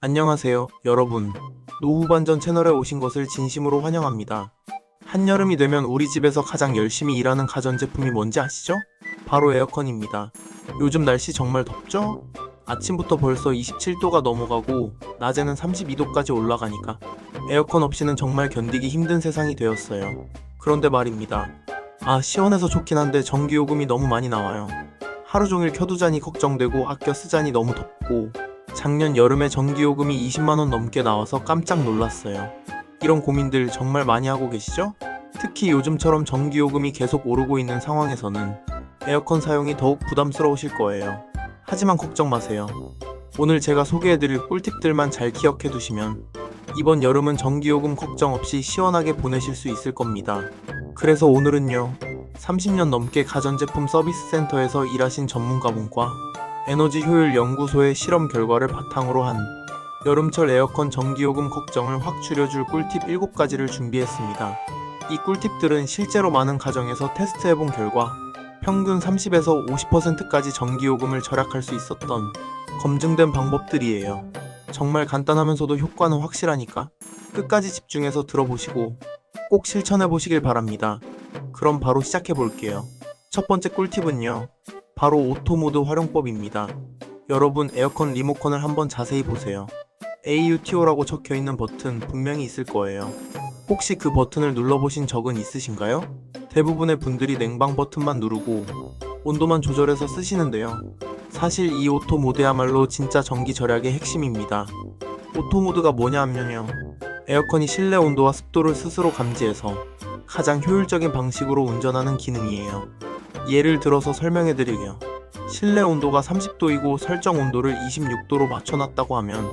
안녕하세요, 여러분. 노후반전 채널에 오신 것을 진심으로 환영합니다. 한여름이 되면 우리 집에서 가장 열심히 일하는 가전제품이 뭔지 아시죠? 바로 에어컨입니다. 요즘 날씨 정말 덥죠? 아침부터 벌써 27도가 넘어가고 낮에는 32도까지 올라가니까 에어컨 없이는 정말 견디기 힘든 세상이 되었어요. 그런데 말입니다. 시원해서 좋긴 한데 전기요금이 너무 많이 나와요. 하루 종일 켜두자니 걱정되고 아껴 쓰자니 너무 덥고 작년 여름에 전기요금이 20만원 넘게 나와서 깜짝 놀랐어요. 이런 고민들 정말 많이 하고 계시죠? 특히 요즘처럼 전기요금이 계속 오르고 있는 상황에서는 에어컨 사용이 더욱 부담스러우실 거예요. 하지만 걱정 마세요. 오늘 제가 소개해드릴 꿀팁들만 잘 기억해 두시면 이번 여름은 전기요금 걱정 없이 시원하게 보내실 수 있을 겁니다. 그래서 오늘은요, 30년 넘게 가전제품 서비스 센터에서 일하신 전문가분과 에너지 효율 연구소의 실험 결과를 바탕으로 한 여름철 에어컨 전기요금 걱정을 확 줄여줄 꿀팁 7가지를 준비했습니다. 이 꿀팁들은 실제로 많은 가정에서 테스트해본 결과 평균 30에서 50%까지 전기요금을 절약할 수 있었던 검증된 방법들이에요. 정말 간단하면서도 효과는 확실하니까 끝까지 집중해서 들어보시고 꼭 실천해보시길 바랍니다. 그럼 바로 시작해볼게요. 첫 번째 꿀팁은요, 바로 오토모드 활용법입니다. 여러분, 에어컨 리모컨을 한번 자세히 보세요. AUTO라고 적혀있는 버튼 분명히 있을 거예요. 혹시 그 버튼을 눌러보신 적은 있으신가요? 대부분의 분들이 냉방 버튼만 누르고 온도만 조절해서 쓰시는데요. 사실 이 오토모드야말로 진짜 전기 절약의 핵심입니다. 오토모드가 뭐냐 하면요, 에어컨이 실내 온도와 습도를 스스로 감지해서 가장 효율적인 방식으로 운전하는 기능이에요. 예를 들어서 설명해드리게요. 실내 온도가 30도이고 설정 온도를 26도로 맞춰놨다고 하면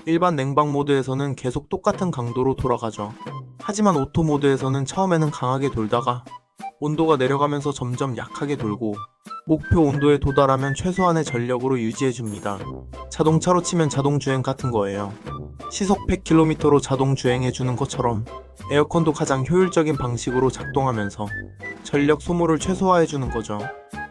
일반 냉방 모드에서는 계속 똑같은 강도로 돌아가죠. 하지만 오토 모드에서는 처음에는 강하게 돌다가 온도가 내려가면서 점점 약하게 돌고 목표 온도에 도달하면 최소한의 전력으로 유지해줍니다. 자동차로 치면 자동주행 같은 거예요. 시속 100km로 자동 주행해주는 것처럼 에어컨도 가장 효율적인 방식으로 작동하면서 전력 소모를 최소화해주는 거죠.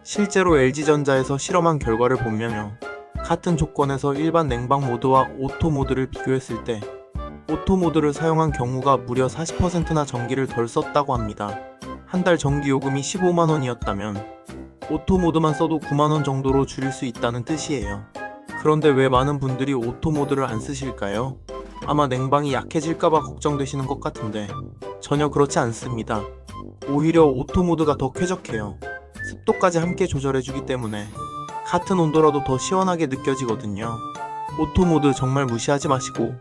실제로 LG전자에서 실험한 결과를 보면요, 같은 조건에서 일반 냉방 모드와 오토 모드를 비교했을 때 오토 모드를 사용한 경우가 무려 40%나 전기를 덜 썼다고 합니다. 한 달 전기요금이 15만원이었다면 오토 모드만 써도 9만원 정도로 줄일 수 있다는 뜻이에요. 그런데 왜 많은 분들이 오토 모드를 안 쓰실까요? 아마 냉방이 약해질까봐 걱정되시는 것 같은데 전혀 그렇지 않습니다. 오히려 오토 모드가 더 쾌적해요. 습도까지 함께 조절해주기 때문에 같은 온도라도 더 시원하게 느껴지거든요. 오토 모드 정말 무시하지 마시고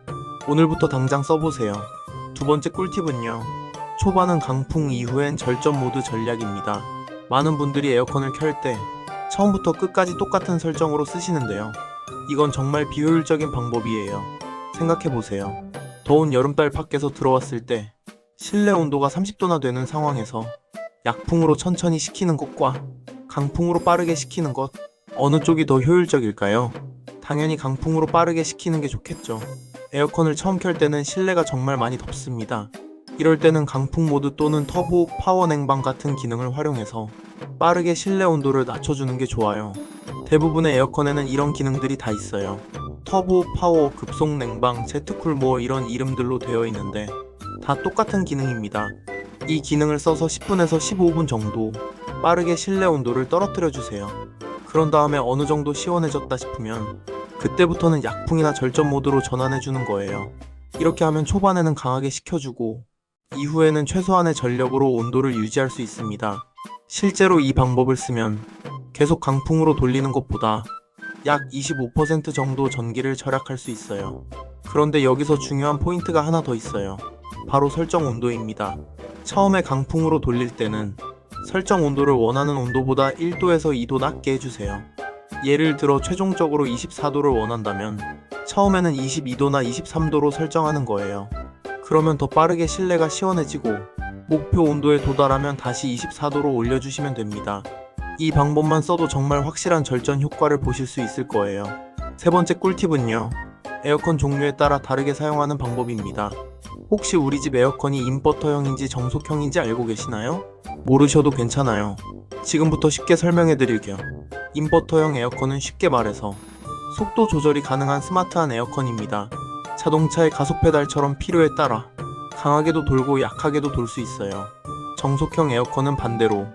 오늘부터 당장 써보세요. 두 번째 꿀팁은요, 초반은 강풍 이후엔 절전 모드 전략입니다. 많은 분들이 에어컨을 켤 때 처음부터 끝까지 똑같은 설정으로 쓰시는데요. 이건 정말 비효율적인 방법이에요. 생각해보세요. 더운 여름달 밖에서 들어왔을 때 실내 온도가 30도나 되는 상황에서 약풍으로 천천히 식히는 것과 강풍으로 빠르게 식히는 것, 어느 쪽이 더 효율적일까요? 당연히 강풍으로 빠르게 식히는 게 좋겠죠. 에어컨을 처음 켤 때는 실내가 정말 많이 덥습니다. 이럴 때는 강풍 모드 또는 터보 파워 냉방 같은 기능을 활용해서 빠르게 실내 온도를 낮춰주는 게 좋아요. 대부분의 에어컨에는 이런 기능들이 다 있어요. 터보, 파워, 급속 냉방, 제트쿨 이런 이름들로 되어 있는데 다 똑같은 기능입니다. 이 기능을 써서 10분에서 15분 정도 빠르게 실내 온도를 떨어뜨려 주세요. 그런 다음에 어느 정도 시원해졌다 싶으면 그때부터는 약풍이나 절전 모드로 전환해 주는 거예요. 이렇게 하면 초반에는 강하게 식혀주고 이후에는 최소한의 전력으로 온도를 유지할 수 있습니다. 실제로 이 방법을 쓰면 계속 강풍으로 돌리는 것보다 약 25% 정도 전기를 절약할 수 있어요. 그런데 여기서 중요한 포인트가 하나 더 있어요. 바로 설정 온도입니다. 처음에 강풍으로 돌릴 때는 설정 온도를 원하는 온도보다 1도에서 2도 낮게 해주세요. 예를 들어 최종적으로 24도를 원한다면 처음에는 22도나 23도로 설정하는 거예요. 그러면 더 빠르게 실내가 시원해지고 목표 온도에 도달하면 다시 24도로 올려주시면 됩니다. 이 방법만 써도 정말 확실한 절전 효과를 보실 수 있을 거예요. 세 번째 꿀팁은요, 에어컨 종류에 따라 다르게 사용하는 방법입니다. 혹시 우리 집 에어컨이 인버터형인지 정속형인지 알고 계시나요? 모르셔도 괜찮아요. 지금부터 쉽게 설명해 드릴게요. 인버터형 에어컨은 쉽게 말해서 속도 조절이 가능한 스마트한 에어컨입니다. 자동차의 가속 페달처럼 필요에 따라 강하게도 돌고 약하게도 돌 수 있어요. 정속형 에어컨은 반대로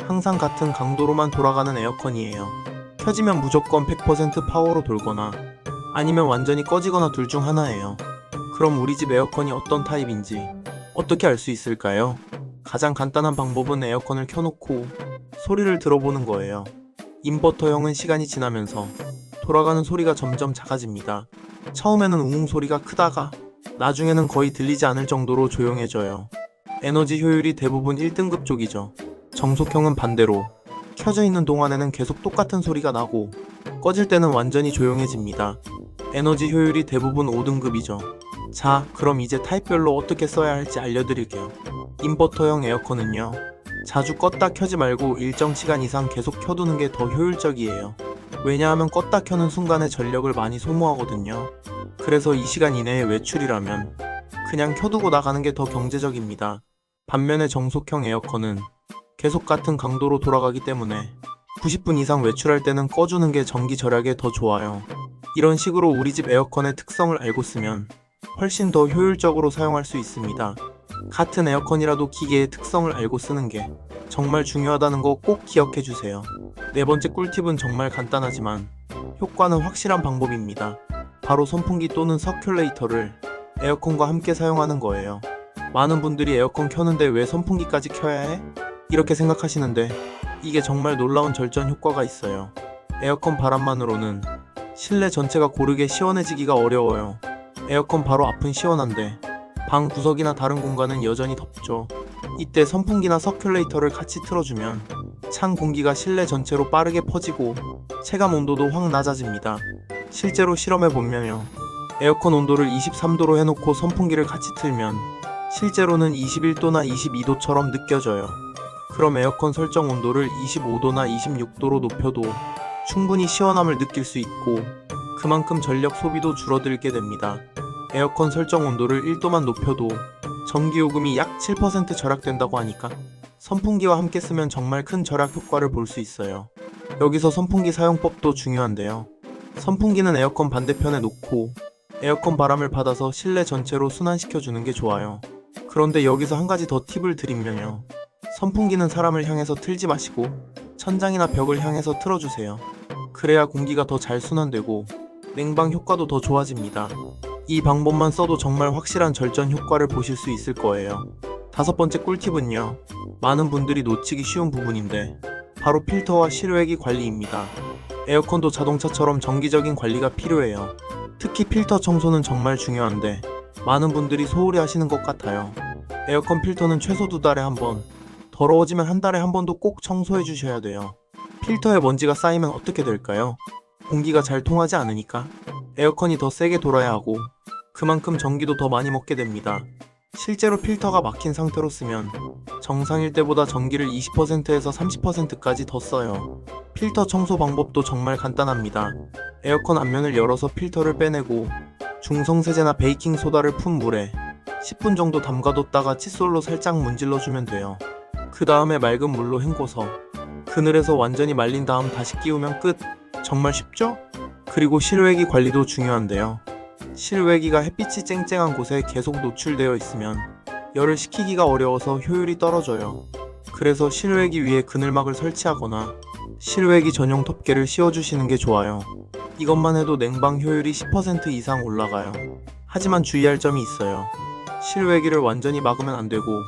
항상 같은 강도로만 돌아가는 에어컨이에요. 켜지면 무조건 100% 파워로 돌거나 아니면 완전히 꺼지거나 둘 중 하나예요. 그럼 우리 집 에어컨이 어떤 타입인지 어떻게 알 수 있을까요? 가장 간단한 방법은 에어컨을 켜놓고 소리를 들어보는 거예요. 인버터형은 시간이 지나면서 돌아가는 소리가 점점 작아집니다. 처음에는 웅 소리가 크다가 나중에는 거의 들리지 않을 정도로 조용해져요. 에너지 효율이 대부분 1등급 쪽이죠. 정속형은 반대로 켜져 있는 동안에는 계속 똑같은 소리가 나고 꺼질 때는 완전히 조용해집니다. 에너지 효율이 대부분 5등급이죠. 자, 그럼 이제 타입별로 어떻게 써야 할지 알려드릴게요. 인버터형 에어컨은요, 자주 껐다 켜지 말고 일정 시간 이상 계속 켜두는 게 더 효율적이에요. 왜냐하면 껐다 켜는 순간에 전력을 많이 소모하거든요. 그래서 이 시간 이내에 외출이라면 그냥 켜두고 나가는 게 더 경제적입니다. 반면에 정속형 에어컨은 계속 같은 강도로 돌아가기 때문에 90분 이상 외출할 때는 꺼주는 게 전기 절약에 더 좋아요. 이런 식으로 우리 집 에어컨의 특성을 알고 쓰면 훨씬 더 효율적으로 사용할 수 있습니다. 같은 에어컨이라도 기계의 특성을 알고 쓰는 게 정말 중요하다는 거 꼭 기억해 주세요. 네 번째 꿀팁은 정말 간단하지만 효과는 확실한 방법입니다. 바로 선풍기 또는 서큘레이터를 에어컨과 함께 사용하는 거예요. 많은 분들이 에어컨 켜는데 왜 선풍기까지 켜야 해? 이렇게 생각하시는데 이게 정말 놀라운 절전 효과가 있어요. 에어컨 바람만으로는 실내 전체가 고르게 시원해지기가 어려워요. 에어컨 바로 앞은 시원한데 방 구석이나 다른 공간은 여전히 덥죠. 이때 선풍기나 서큘레이터를 같이 틀어주면 찬 공기가 실내 전체로 빠르게 퍼지고 체감 온도도 확 낮아집니다. 실제로 실험해보면요, 에어컨 온도를 23도로 해놓고 선풍기를 같이 틀면 실제로는 21도나 22도처럼 느껴져요. 그럼 에어컨 설정 온도를 25도나 26도로 높여도 충분히 시원함을 느낄 수 있고 그만큼 전력 소비도 줄어들게 됩니다. 에어컨 설정 온도를 1도만 높여도 전기요금이 약 7% 절약된다고 하니까 선풍기와 함께 쓰면 정말 큰 절약 효과를 볼 수 있어요. 여기서 선풍기 사용법도 중요한데요. 선풍기는 에어컨 반대편에 놓고 에어컨 바람을 받아서 실내 전체로 순환시켜주는 게 좋아요. 그런데 여기서 한 가지 더 팁을 드리면요, 선풍기는 사람을 향해서 틀지 마시고 천장이나 벽을 향해서 틀어주세요. 그래야 공기가 더 잘 순환되고 냉방 효과도 더 좋아집니다. 이 방법만 써도 정말 확실한 절전 효과를 보실 수 있을 거예요. 다섯 번째 꿀팁은요, 많은 분들이 놓치기 쉬운 부분인데 바로 필터와 실외기 관리입니다. 에어컨도 자동차처럼 정기적인 관리가 필요해요. 특히 필터 청소는 정말 중요한데 많은 분들이 소홀히 하시는 것 같아요. 에어컨 필터는 최소 2달에 한 번, 더러워지면 한 달에 한 번도 꼭 청소해 주셔야 돼요. 필터에 먼지가 쌓이면 어떻게 될까요? 공기가 잘 통하지 않으니까 에어컨이 더 세게 돌아야 하고 그만큼 전기도 더 많이 먹게 됩니다. 실제로 필터가 막힌 상태로 쓰면 정상일 때보다 전기를 20%에서 30%까지 더 써요. 필터 청소 방법도 정말 간단합니다. 에어컨 앞면을 열어서 필터를 빼내고 중성세제나 베이킹소다를 푼 물에 10분 정도 담가뒀다가 칫솔로 살짝 문질러주면 돼요. 그 다음에 맑은 물로 헹궈서 그늘에서 완전히 말린 다음 다시 끼우면 끝! 정말 쉽죠? 그리고 실외기 관리도 중요한데요. 실외기가 햇빛이 쨍쨍한 곳에 계속 노출되어 있으면 열을 식히기가 어려워서 효율이 떨어져요. 그래서 실외기 위에 그늘막을 설치하거나 실외기 전용 덮개를 씌워주시는 게 좋아요. 이것만 해도 냉방 효율이 10% 이상 올라가요. 하지만 주의할 점이 있어요. 실외기를 완전히 막으면 안 되고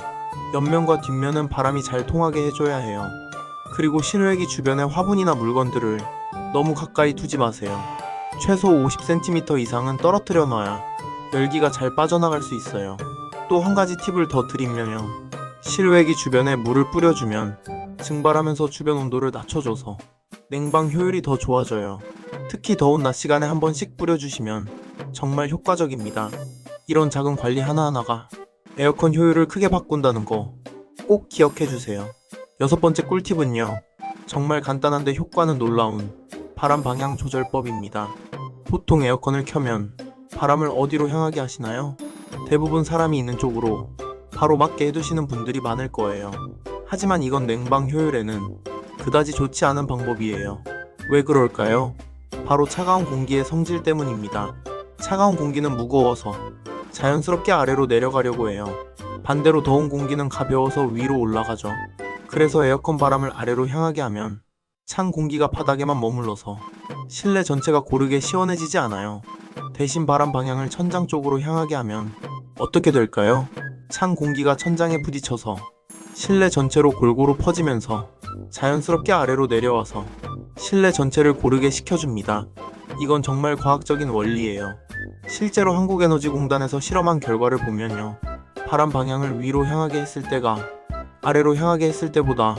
옆면과 뒷면은 바람이 잘 통하게 해줘야 해요. 그리고 실외기 주변에 화분이나 물건들을 너무 가까이 두지 마세요. 최소 50cm 이상은 떨어뜨려 놔야 열기가 잘 빠져나갈 수 있어요. 또 한 가지 팁을 더 드리면요, 실외기 주변에 물을 뿌려주면 증발하면서 주변 온도를 낮춰줘서 냉방 효율이 더 좋아져요. 특히 더운 낮 시간에 한 번씩 뿌려주시면 정말 효과적입니다. 이런 작은 관리 하나하나가 에어컨 효율을 크게 바꾼다는 거 꼭 기억해주세요. 여섯 번째 꿀팁은요, 정말 간단한데 효과는 놀라운 바람 방향 조절법입니다. 보통 에어컨을 켜면 바람을 어디로 향하게 하시나요? 대부분 사람이 있는 쪽으로 바로 맞게 해두시는 분들이 많을 거예요. 하지만 이건 냉방 효율에는 그다지 좋지 않은 방법이에요. 왜 그럴까요? 바로 차가운 공기의 성질 때문입니다. 차가운 공기는 무거워서 자연스럽게 아래로 내려가려고 해요. 반대로 더운 공기는 가벼워서 위로 올라가죠. 그래서 에어컨 바람을 아래로 향하게 하면 찬 공기가 바닥에만 머물러서 실내 전체가 고르게 시원해지지 않아요. 대신 바람 방향을 천장 쪽으로 향하게 하면 어떻게 될까요? 찬 공기가 천장에 부딪혀서 실내 전체로 골고루 퍼지면서 자연스럽게 아래로 내려와서 실내 전체를 고르게 식혀줍니다. 이건 정말 과학적인 원리예요. 실제로 한국에너지공단에서 실험한 결과를 보면요. 바람 방향을 위로 향하게 했을 때가 아래로 향하게 했을 때보다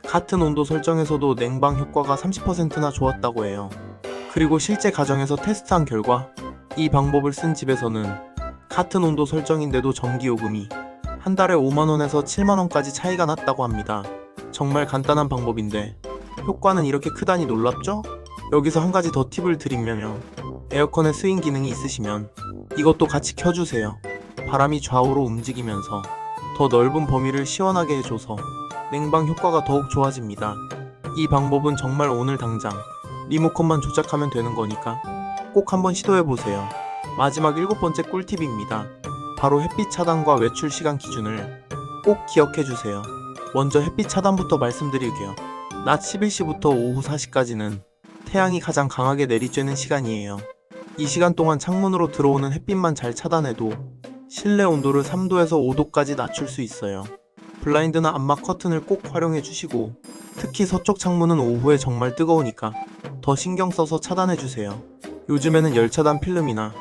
같은 온도 설정에서도 냉방 효과가 30%나 좋았다고 해요. 그리고 실제 가정에서 테스트한 결과 이 방법을 쓴 집에서는 같은 온도 설정인데도 전기요금이 한 달에 5만원에서 7만원까지 차이가 났다고 합니다. 정말 간단한 방법인데 효과는 이렇게 크다니 놀랍죠? 여기서 한 가지 더 팁을 드리면요. 에어컨에 스윙 기능이 있으시면 이것도 같이 켜주세요. 바람이 좌우로 움직이면서 더 넓은 범위를 시원하게 해줘서 냉방 효과가 더욱 좋아집니다. 이 방법은 정말 오늘 당장 리모컨만 조작하면 되는 거니까 꼭 한번 시도해보세요. 마지막 7번째 꿀팁입니다. 바로 햇빛 차단과 외출 시간 기준을 꼭 기억해주세요. 먼저 햇빛 차단부터 말씀드릴게요. 낮 11시부터 오후 4시까지는 태양이 가장 강하게 내리쬐는 시간이에요. 이 시간 동안 창문으로 들어오는 햇빛만 잘 차단해도 실내 온도를 3도에서 5도까지 낮출 수 있어요. 블라인드나 암막 커튼을 꼭 활용해 주시고 특히 서쪽 창문은 오후에 정말 뜨거우니까 더 신경 써서 차단해 주세요. 요즘에는 열차단 필름이나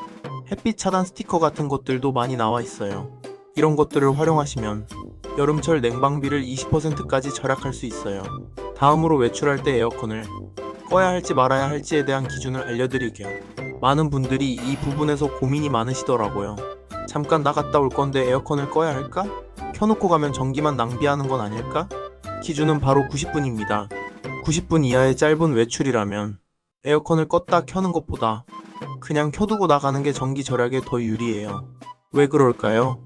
햇빛 차단 스티커 같은 것들도 많이 나와 있어요. 이런 것들을 활용하시면 여름철 냉방비를 20%까지 절약할 수 있어요. 다음으로 외출할 때 에어컨을 꺼야 할지 말아야 할지에 대한 기준을 알려드릴게요. 많은 분들이 이 부분에서 고민이 많으시더라고요. 잠깐 나갔다 올 건데 에어컨을 꺼야 할까? 켜놓고 가면 전기만 낭비하는 건 아닐까? 기준은 바로 90분입니다. 90분 이하의 짧은 외출이라면 에어컨을 껐다 켜는 것보다 그냥 켜두고 나가는 게 전기 절약에 더 유리해요. 왜 그럴까요?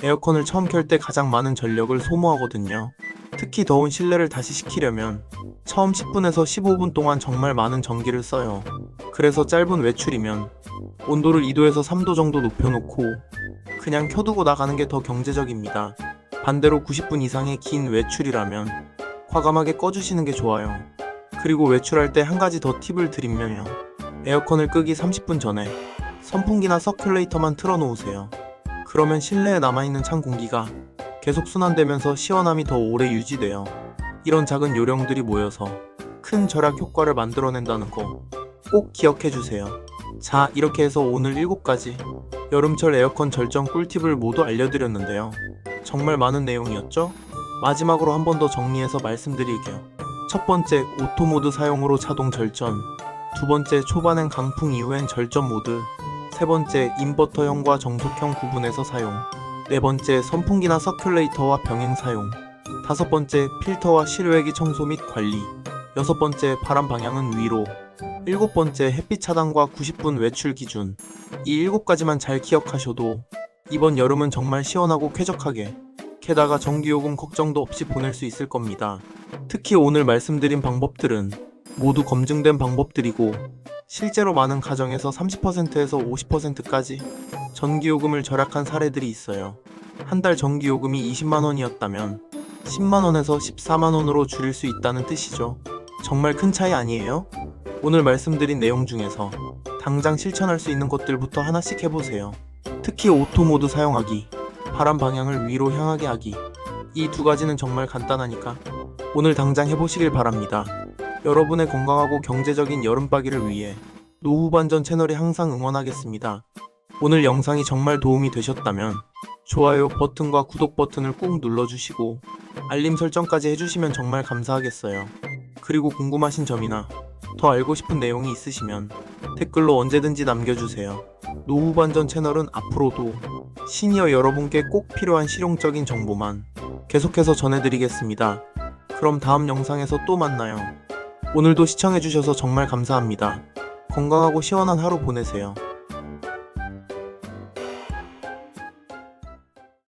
에어컨을 처음 켤 때 가장 많은 전력을 소모하거든요. 특히 더운 실내를 다시 식히려면 처음 10분에서 15분 동안 정말 많은 전기를 써요. 그래서 짧은 외출이면 온도를 2도에서 3도 정도 높여놓고 그냥 켜두고 나가는 게 더 경제적입니다. 반대로 90분 이상의 긴 외출이라면 과감하게 꺼주시는 게 좋아요. 그리고 외출할 때 한 가지 더 팁을 드리면요. 에어컨을 끄기 30분 전에 선풍기나 서큘레이터만 틀어놓으세요. 그러면 실내에 남아있는 찬 공기가 계속 순환되면서 시원함이 더 오래 유지돼요. 이런 작은 요령들이 모여서 큰 절약 효과를 만들어낸다는 거 꼭 기억해주세요. 자, 이렇게 해서 오늘 7가지 여름철 에어컨 절전 꿀팁을 모두 알려드렸는데요. 정말 많은 내용이었죠? 마지막으로 한 번 더 정리해서 말씀드릴게요. 첫 번째, 오토 모드 사용으로 자동 절전. 두 번째, 초반엔 강풍 이후엔 절전 모드. 세 번째, 인버터형과 정속형 구분해서 사용. 네 번째, 선풍기나 서큘레이터와 병행 사용. 다섯 번째, 필터와 실외기 청소 및 관리. 여섯 번째, 바람 방향은 위로. 일곱 번째, 햇빛 차단과 90분 외출 기준. 이 7가지만 잘 기억하셔도 이번 여름은 정말 시원하고 쾌적하게, 게다가 전기요금 걱정도 없이 보낼 수 있을 겁니다. 특히 오늘 말씀드린 방법들은 모두 검증된 방법들이고 실제로 많은 가정에서 30%에서 50%까지 전기요금을 절약한 사례들이 있어요. 한 달 전기요금이 20만원이었다면 10만원에서 14만원으로 줄일 수 있다는 뜻이죠. 정말 큰 차이 아니에요? 오늘 말씀드린 내용 중에서 당장 실천할 수 있는 것들부터 하나씩 해보세요. 특히 오토 모드 사용하기, 바람 방향을 위로 향하게 하기, 이 2가지는 정말 간단하니까 오늘 당장 해보시길 바랍니다. 여러분의 건강하고 경제적인 여름바기를 위해 노후반전 채널이 항상 응원하겠습니다. 오늘 영상이 정말 도움이 되셨다면 좋아요 버튼과 구독 버튼을 꾹 눌러주시고 알림 설정까지 해주시면 정말 감사하겠어요. 그리고 궁금하신 점이나 더 알고 싶은 내용이 있으시면 댓글로 언제든지 남겨주세요. 노후반전 채널은 앞으로도 시니어 여러분께 꼭 필요한 실용적인 정보만 계속해서 전해드리겠습니다. 그럼 다음 영상에서 또 만나요. 오늘도 시청해주셔서 정말 감사합니다. 건강하고 시원한 하루 보내세요.